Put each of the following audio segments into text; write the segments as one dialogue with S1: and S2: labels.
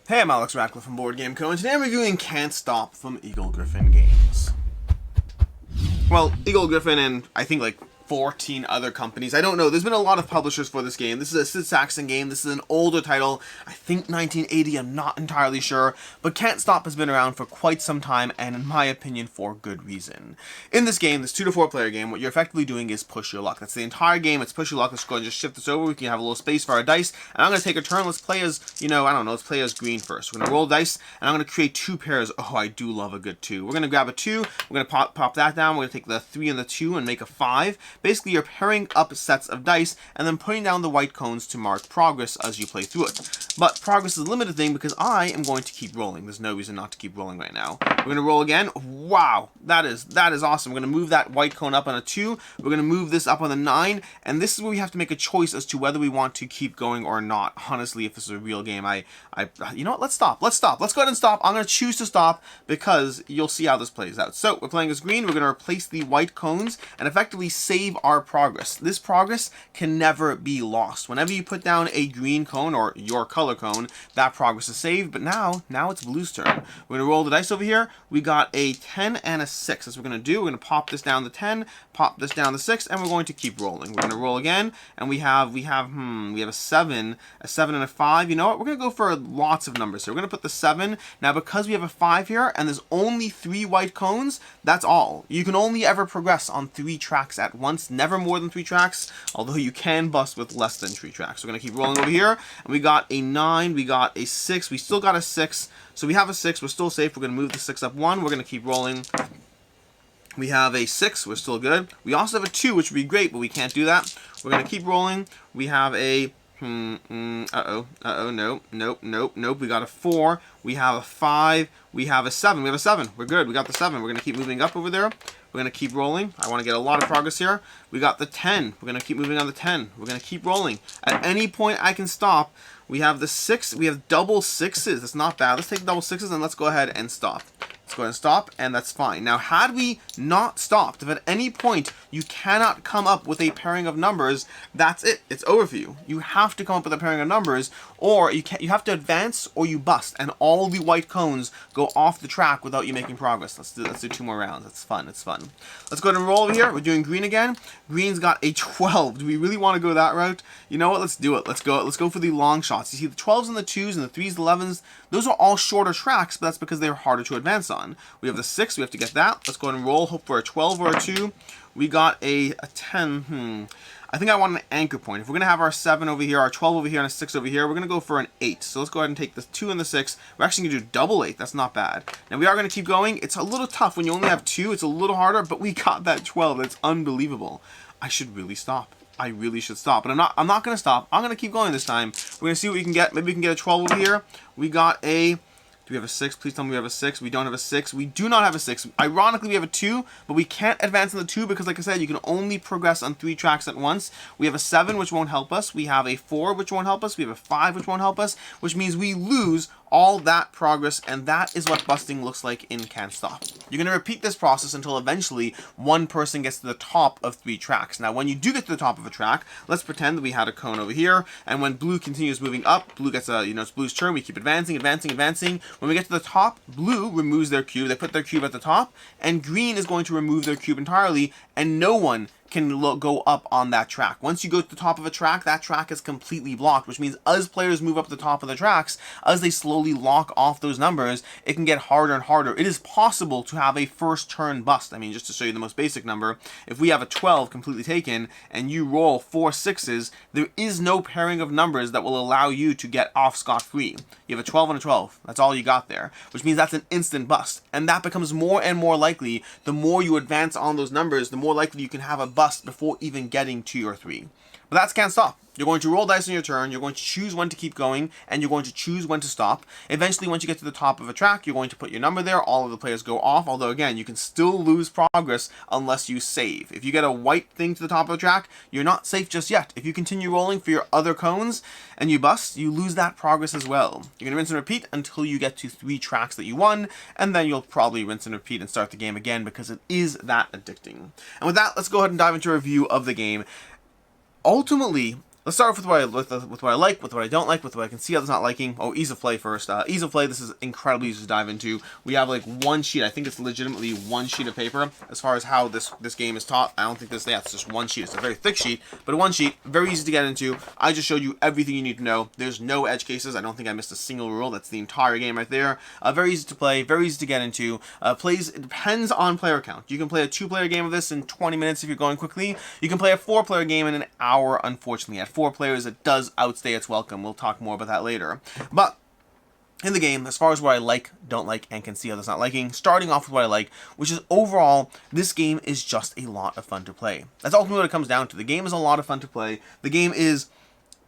S1: Hey, I'm Alex Radcliffe from Board Game Co. and today I'm reviewing Can't Stop from Eagle Gryphon Games. Well, Eagle Gryphon and I think like 14 other companies. I don't know. There's been a lot of publishers for this game. This is a Sid Sackson game. This is an older title. I think 1980. I'm not entirely sure. But Can't Stop has been around for quite some time, and in my opinion, for good reason. In this game, this 2 to 4 player game, what you're effectively doing is push your luck. That's the entire game. It's push your luck. Let's go and just shift this over. We can have a little space for our dice. And I'm going to take a turn. Let's play as, I don't know. Let's play as green first. We're going to roll dice, and I'm going to create 2 pairs. Oh, I do love a good 2. We're going to grab a 2. We're going to pop that down. We're going to take the 3 and the 2 and make a 5. Basically, you're pairing up sets of dice and then putting down the white cones to mark progress as you play through it. But progress is a limited thing because I am going to keep rolling. There's no reason not to keep rolling right now. We're going to roll again. Wow, that is awesome. We're going to move that white cone up on a 2. We're going to move this up on the 9, and this is where we have to make a choice as to whether we want to keep going or not. Honestly, if this is a real game, you know what? Let's stop. Let's go ahead and stop. I'm going to choose to stop because you'll see how this plays out. So we're playing as green. We're going to replace the white cones and effectively save our progress. This progress can never be lost. Whenever you put down a green cone or your color cone, that progress is saved. But now it's blue's turn. We're going to roll the dice over here. We got a 10 and a 6. That's what we're going to do. We're going to pop this down to 10, pop this down to 6, and we're going to keep rolling. We're going to roll again, and we have a 7, and a 5. You know what? We're going to go for lots of numbers. So we're going to put the 7. Now, because we have a 5 here, and there's only 3 white cones, that's all. You can only ever progress on 3 tracks at once, never more than 3 tracks, although you can bust with less than 3 tracks. We're going to keep rolling over here, and we got a 9, we got a 6, we still got a 6, so we have a 6, we're still safe. We're going to move the 6 up 1, we're going to keep rolling. We have a 6, we're still good. We also have a 2, which would be great, but we can't do that. We're going to keep rolling. We have a nope. We got a 4. We have a 5. We have a 7. We have a 7. We're good. We got the 7. We're going to keep moving up over there. We're going to keep rolling. I want to get a lot of progress here. We got the 10. We're going to keep moving on the 10. We're going to keep rolling. At any point I can stop. We have the 6. We have double 6s. That's not bad. Let's take double 6s and let's go ahead and stop. Let's go ahead and stop, and that's fine. Now, had we not stopped, if at any point you cannot come up with a pairing of numbers, that's it. It's over for you. You have to come up with a pairing of numbers, or you have to advance or you bust, and all the white cones go off the track without you making progress. Let's do 2 more rounds. That's fun. It's fun. Let's go ahead and roll over here. We're doing green again. Green's got a 12. Do we really want to go that route? You know what? Let's do it. Let's go for the long shots. You see the 12s and the 2s and the 3s, the 11s. Those are all shorter tracks, but that's because they're harder to advance on. We have the 6. We have to get that. Let's go ahead and roll. Hope for a 12 or a 2. We got a 10. I think I want an anchor point. If we're going to have our 7 over here, our 12 over here, and a 6 over here, we're going to go for an 8. So let's go ahead and take the 2 and the 6. We're actually going to do double 8. That's not bad. Now we are going to keep going. It's a little tough when you only have 2. It's a little harder, but we got that 12. That's unbelievable. I should really stop. I really should stop, but I'm not going to stop. I'm going to keep going this time. We're going to see what we can get. Maybe we can get a 12 over here. We got a... Do we have a 6? Please tell me we have a 6. We don't have a 6. We do not have a 6. Ironically, we have a 2, but we can't advance on the 2 because, like I said, you can only progress on 3 tracks at once. We have a 7, which won't help us. We have a 4, which won't help us. We have a 5, which won't help us, which means we lose all that progress, and that is what busting looks like in Can't Stop. You're going to repeat this process until eventually one person gets to the top of 3 tracks. Now, when you do get to the top of a track, let's pretend that we had a cone over here, and when blue continues moving up, blue gets it's blue's turn. We keep advancing. When we get to the top, blue removes their cube. They put their cube at the top, and green is going to remove their cube entirely, and no one can go up on that track. Once you go to the top of a track, that track is completely blocked, which means as players move up the top of the tracks, as they slowly lock off those numbers, it can get harder and harder. It is possible to have a first turn bust. I mean, just to show you the most basic number, if we have a 12 completely taken and you roll 4 6s, there is no pairing of numbers that will allow you to get off scot-free. You have a 12 and a 12. That's all you got there, which means that's an instant bust. And that becomes more and more likely. The more you advance on those numbers, the more likely you can have a bust before even getting 2 or 3. But that's Can't Stop. You're going to roll dice on your turn, you're going to choose when to keep going, and you're going to choose when to stop. Eventually, once you get to the top of a track, you're going to put your number there, all of the players go off, although again, you can still lose progress unless you save. If you get a white thing to the top of the track, you're not safe just yet. If you continue rolling for your other cones, and you bust, you lose that progress as well. You're going to rinse and repeat until you get to 3 tracks that you won, and then you'll probably rinse and repeat and start the game again because it is that addicting. And with that, let's go ahead and dive into a review of the game. Ultimately, Let's start off with what I like, with what I don't like, with what I can see others not liking. Oh, ease of play first. Ease of play, this is incredibly easy to dive into. We have like one sheet. I think it's legitimately one sheet of paper as far as how this game is taught. I don't think it's just one sheet. It's a very thick sheet, but one sheet, very easy to get into. I just showed you everything you need to know. There's no edge cases. I don't think I missed a single rule. That's the entire game right there. Very easy to play, very easy to get into. It depends on player count. You can play a 2-player game of this in 20 minutes if you're going quickly. You can play a 4-player game in an hour, unfortunately. At 4 players, it does outstay its welcome. We'll talk more about that later. But in the game, as far as what I like, don't like, and can see others not liking, starting off with what I like, which is overall, this game is just a lot of fun to play. That's ultimately what it comes down to. The game is a lot of fun to play. The game is...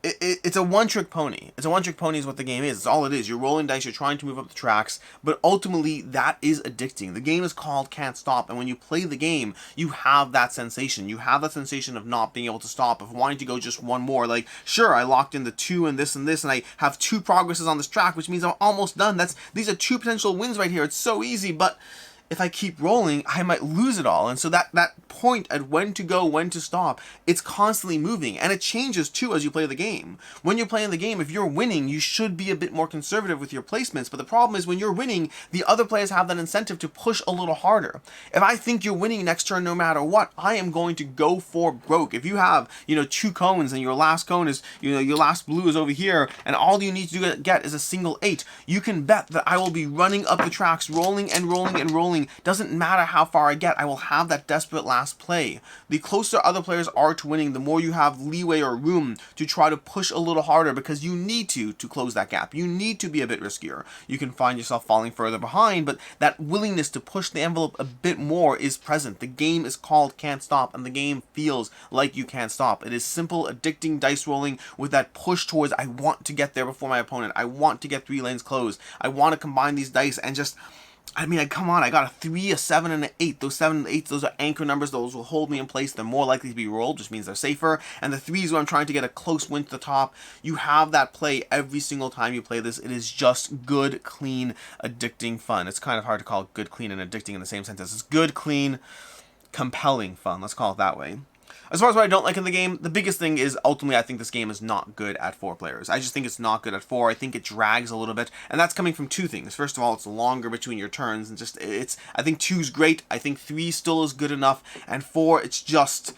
S1: It's a one-trick pony. It's a one-trick pony is what the game is. It's all it is. You're rolling dice, you're trying to move up the tracks, but ultimately, that is addicting. The game is called Can't Stop, and when you play the game, you have that sensation. You have that sensation of not being able to stop, of wanting to go just one more. Like, sure, I locked in the 2 and this, and I have 2 progresses on this track, which means I'm almost done. These are 2 potential wins right here. It's so easy, but if I keep rolling, I might lose it all. And so that point at when to go, when to stop, it's constantly moving. And it changes too as you play the game. When you're playing the game, if you're winning, you should be a bit more conservative with your placements. But the problem is when you're winning, the other players have that incentive to push a little harder. If I think you're winning next turn no matter what, I am going to go for broke. If you have, 2 cones and your last cone is, your last blue is over here, and all you need to get is a single 8, you can bet that I will be running up the tracks, rolling and rolling and rolling. Doesn't matter how far I get, I will have that desperate last play. The closer other players are to winning, the more you have leeway or room to try to push a little harder because you need to close that gap. You need to be a bit riskier. You can find yourself falling further behind, but that willingness to push the envelope a bit more is present. The game is called Can't Stop, and the game feels like you can't stop. It is simple, addicting dice rolling with that push towards, I want to get there before my opponent. I want to get 3 lanes closed. I want to combine these dice and just... come on, I got a 3, a 7, and an 8. Those 7 and 8s, those are anchor numbers. Those will hold me in place. They're more likely to be rolled, which means they're safer. And the 3s where I'm trying to get a close win to the top, you have that play every single time you play this. It is just good, clean, addicting fun. It's kind of hard to call it good, clean, and addicting in the same sentence. It's good, clean, compelling fun. Let's call it that way. As far as what I don't like in the game, the biggest thing is ultimately I think this game is not good at 4 players. I just think it's not good at 4. I think it drags a little bit, and that's coming from 2 things. First of all, it's longer between your turns, and I think 2's great. I think 3 still is good enough, and 4, it's just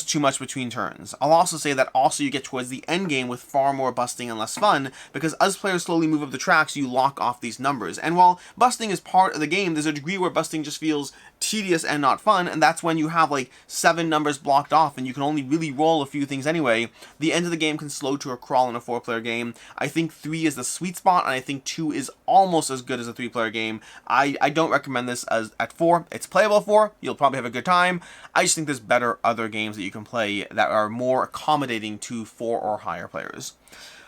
S1: too much between turns. I'll also say that also you get towards the end game with far more busting and less fun, because as players slowly move up the tracks, you lock off these numbers. And while busting is part of the game, there's a degree where busting just feels tedious and not fun, and that's when you have like 7 numbers blocked off and you can only really roll a few things anyway. The end of the game can slow to a crawl in a 4-player game. I think 3 is the sweet spot, and I think 2 is almost as good as a 3-player game. I don't recommend this as at 4. It's playable at 4. You'll probably have a good time. I just think there's better other games that you can play that are more accommodating to 4 or higher players.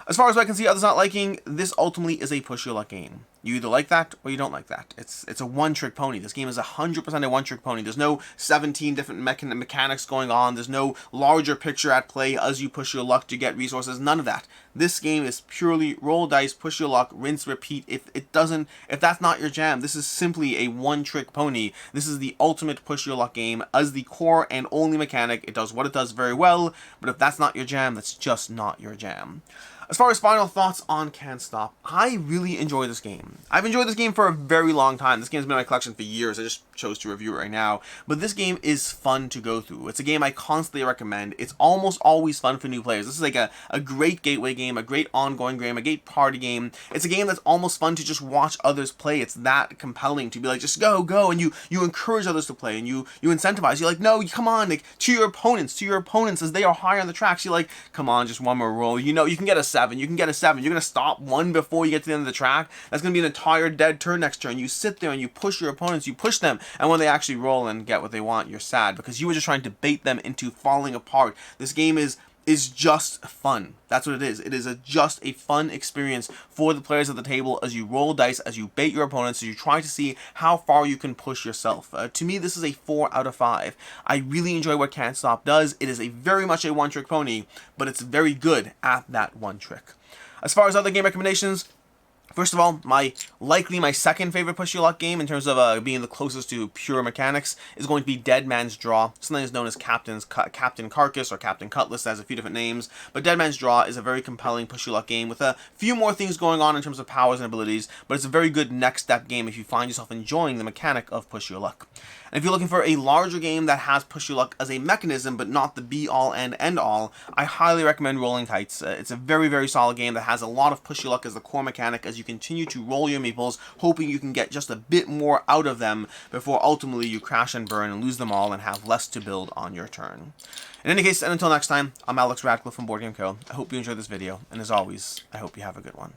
S1: As far as I can see others not liking, this ultimately is a push your luck game. You either like that or you don't like that. It's a one-trick pony. This game is 100% a one-trick pony. There's no 17 different mechanics going on. There's no larger picture at play as you push your luck to get resources. None of that. This game is purely roll dice, push your luck, rinse, repeat. If that's not your jam, this is simply a one-trick pony. This is the ultimate push your luck game as the core and only mechanic. It does what it does very well, but if that's not your jam, that's just not your jam. As far as final thoughts on Can't Stop, I really enjoy this game. I've enjoyed this game for a very long time. This game's been in my collection for years. I just chose to review it right now. But this game is fun to go through. It's a game I constantly recommend. It's almost always fun for new players. This is like a great gateway game, a great ongoing game, a great party game. It's a game that's almost fun to just watch others play. It's that compelling to be like, just go, and you encourage others to play, and you incentivize. You're like, no, come on, like, to your opponents as they are higher on the tracks. You're like, come on, just one more roll. You can get a 7. You can get a 7. You're going to stop 1 before you get to the end of the track. That's going to be an entire dead turn next turn. You sit there and you push your opponents. You push them. And when they actually roll and get what they want, you're sad because you were just trying to bait them into falling apart. This game is just fun. That's what it is. It is just a fun experience for the players at the table as you roll dice, as you bait your opponents, as you try to see how far you can push yourself. To me, this is a 4 out of 5. I really enjoy what Can't Stop does. It is very much a one-trick pony, but it's very good at that one trick. As far as other game recommendations, First of all, likely my second favorite push your luck game in terms of being the closest to pure mechanics is going to be Dead Man's Draw, sometimes known as Captain Carcass or Captain Cutlass. That has a few different names, but Dead Man's Draw is a very compelling push your luck game with a few more things going on in terms of powers and abilities, but it's a very good next step game if you find yourself enjoying the mechanic of push your luck. And if you're looking for a larger game that has push your luck as a mechanism but not the be all and end all, I highly recommend Rolling Kites. It's a very, very solid game that has a lot of push your luck as the core mechanic as you continue to roll your meeples, hoping you can get just a bit more out of them before ultimately you crash and burn and lose them all and have less to build on your turn. In any case, and until next time, I'm Alex Radcliffe from Board Game Co. I hope you enjoyed this video, and as always, I hope you have a good one.